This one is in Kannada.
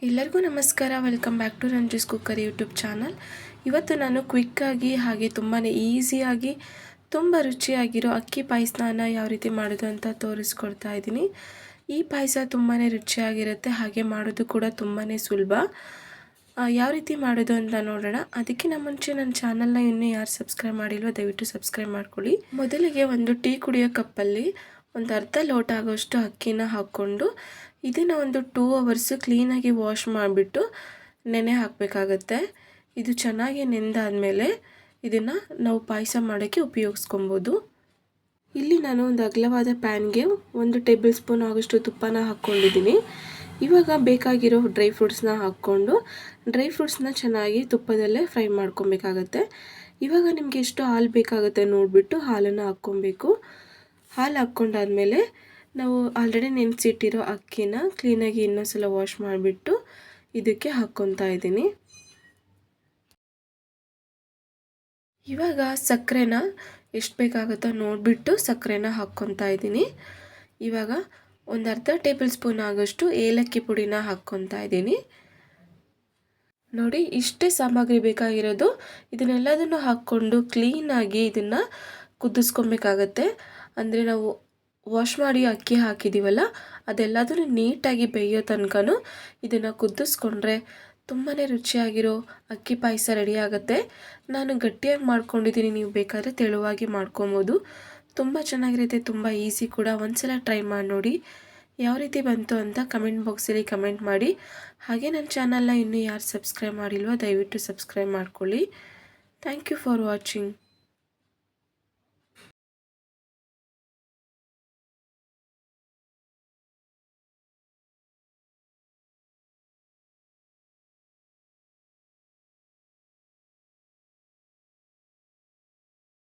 ಎಲ್ಲರಿಗೂ ನಮಸ್ಕಾರ. Welcome back to Ranjis cooker YouTube channel. ಇವತ್ತು ನಾನು ಕ್ವಿಕ್ಕಾಗಿ ಹಾಗೆ ತುಂಬಾ ಈಸಿಯಾಗಿ ತುಂಬ ರುಚಿಯಾಗಿರೋ ಅಕ್ಕಿ ಪಾಯಸನ ಯಾವ ರೀತಿ ಮಾಡೋದು ಅಂತ ತೋರಿಸ್ಕೊಡ್ತಾ ಇದ್ದೀನಿ. ಈ ಪಾಯಸ ತುಂಬಾ ರುಚಿಯಾಗಿರುತ್ತೆ, ಹಾಗೆ ಮಾಡೋದು ಕೂಡ ತುಂಬಾ ಸುಲಭ. ಯಾವ ರೀತಿ ಮಾಡೋದು ಅಂತ ನೋಡೋಣ. ಅದಕ್ಕಿಂತ ಮುಂಚೆ ನನ್ನ ಚಾನಲ್ನ ಇನ್ನೂ ಯಾರು ಸಬ್ಸ್ಕ್ರೈಬ್ ಮಾಡಿಲ್ವೋ ದಯವಿಟ್ಟು ಸಬ್ಸ್ಕ್ರೈಬ್ ಮಾಡ್ಕೊಳ್ಳಿ. ಮೊದಲಿಗೆ ಒಂದು ಟೀ ಕುಡಿಯೋ ಕಪ್ಪಲ್ಲಿ ಒಂದು ಅರ್ಧ ಲೋಟ ಆಗೋಷ್ಟು ಅಕ್ಕಿನ ಹಾಕ್ಕೊಂಡು ಇದನ್ನು ಒಂದು 2 ಅವರ್ಸ್ ಕ್ಲೀನಾಗಿ ವಾಶ್ ಮಾಡಿಬಿಟ್ಟು ನೆನೆ ಹಾಕಬೇಕಾಗತ್ತೆ. ಇದು ಚೆನ್ನಾಗಿ ನೆಂದಾದಮೇಲೆ ಇದನ್ನು ನಾವು ಪಾಯಸ ಮಾಡೋಕ್ಕೆ ಉಪಯೋಗಿಸ್ಕೊಬೋದು. ಇಲ್ಲಿ ನಾನು ಒಂದು ಅಗಲವಾದ ಪ್ಯಾನ್ಗೆ 1 ಟೇಬಲ್ ಸ್ಪೂನ್ ಆಗೋಷ್ಟು ತುಪ್ಪನ ಹಾಕ್ಕೊಂಡಿದ್ದೀನಿ. ಇವಾಗ ಬೇಕಾಗಿರೋ ಡ್ರೈ ಫ್ರೂಟ್ಸ್ನ ಹಾಕ್ಕೊಂಡು ಡ್ರೈ ಫ್ರೂಟ್ಸ್ನ ಚೆನ್ನಾಗಿ ತುಪ್ಪದಲ್ಲೇ ಫ್ರೈ ಮಾಡ್ಕೊಬೇಕಾಗತ್ತೆ. ಇವಾಗ ನಿಮಗೆ ಎಷ್ಟು ಹಾಲು ಬೇಕಾಗುತ್ತೆ ನೋಡಿಬಿಟ್ಟು ಹಾಲನ್ನು ಹಾಕ್ಕೊಬೇಕು. ಹಾಲು ಹಾಕ್ಕೊಂಡಾದ್ಮೇಲೆ ನಾವು ಆಲ್ರೆಡಿ ನೆನೆಸಿಟ್ಟಿರೋ ಅಕ್ಕಿನ ಕ್ಲೀನಾಗಿ ಇನ್ನೊಂದ್ಸಲ ವಾಶ್ ಮಾಡಿಬಿಟ್ಟು ಇದಕ್ಕೆ ಹಾಕ್ಕೊತಾ ಇದ್ದೀನಿ. ಇವಾಗ ಸಕ್ಕರೆನ ಎಷ್ಟು ಬೇಕಾಗುತ್ತೋ ನೋಡಿಬಿಟ್ಟು ಸಕ್ಕರೆನ ಹಾಕ್ಕೊತಾ ಇದ್ದೀನಿ. ಇವಾಗ ಒಂದು ಅರ್ಧ ಟೇಬಲ್ ಸ್ಪೂನ್ ಆಗೋಷ್ಟು ಏಲಕ್ಕಿ ಪುಡಿನ ಹಾಕ್ಕೊತಾ ಇದ್ದೀನಿ. ನೋಡಿ, ಇಷ್ಟೇ ಸಾಮಗ್ರಿ ಬೇಕಾಗಿರೋದು. ಇದನ್ನೆಲ್ಲದನ್ನು ಹಾಕ್ಕೊಂಡು ಕ್ಲೀನಾಗಿ ಇದನ್ನು ಕುದಿಸ್ಕೊಬೇಕಾಗತ್ತೆ. ಅಂದರೆ ನಾವು ವಾಶ್ ಮಾಡಿ ಅಕ್ಕಿ ಹಾಕಿದ್ದೀವಲ್ಲ, ಅದೆಲ್ಲದನ್ನು ನೀಟಾಗಿ ಬೇಯೋ ತನಕನೂ ಇದನ್ನು ಕುದಿಸ್ಕೊಂಡ್ರೆ ತುಂಬಾ ರುಚಿಯಾಗಿರೋ ಅಕ್ಕಿ ಪಾಯಸ ರೆಡಿ ಆಗುತ್ತೆ. ನಾನು ಗಟ್ಟಿಯಾಗಿ ಮಾಡ್ಕೊಂಡಿದ್ದೀನಿ, ನೀವು ಬೇಕಾದರೆ ತೆಳುವಾಗಿ ಮಾಡ್ಕೊಬೋದು. ತುಂಬ ಚೆನ್ನಾಗಿರುತ್ತೆ, ತುಂಬ ಈಸಿ ಕೂಡ. ಒಂದ್ಸಲ ಟ್ರೈ ಮಾಡಿ ನೋಡಿ. ಯಾವ ರೀತಿ ಬಂತು ಅಂತ ಕಮೆಂಟ್ ಬಾಕ್ಸಲ್ಲಿ ಕಮೆಂಟ್ ಮಾಡಿ. ಹಾಗೆ ನನ್ನ ಚಾನಲ್ನ ಇನ್ನೂ ಯಾರು ಸಬ್ಸ್ಕ್ರೈಬ್ ಮಾಡಿಲ್ವೋ ದಯವಿಟ್ಟು ಸಬ್ಸ್ಕ್ರೈಬ್ ಮಾಡ್ಕೊಳ್ಳಿ. Thank you for watching.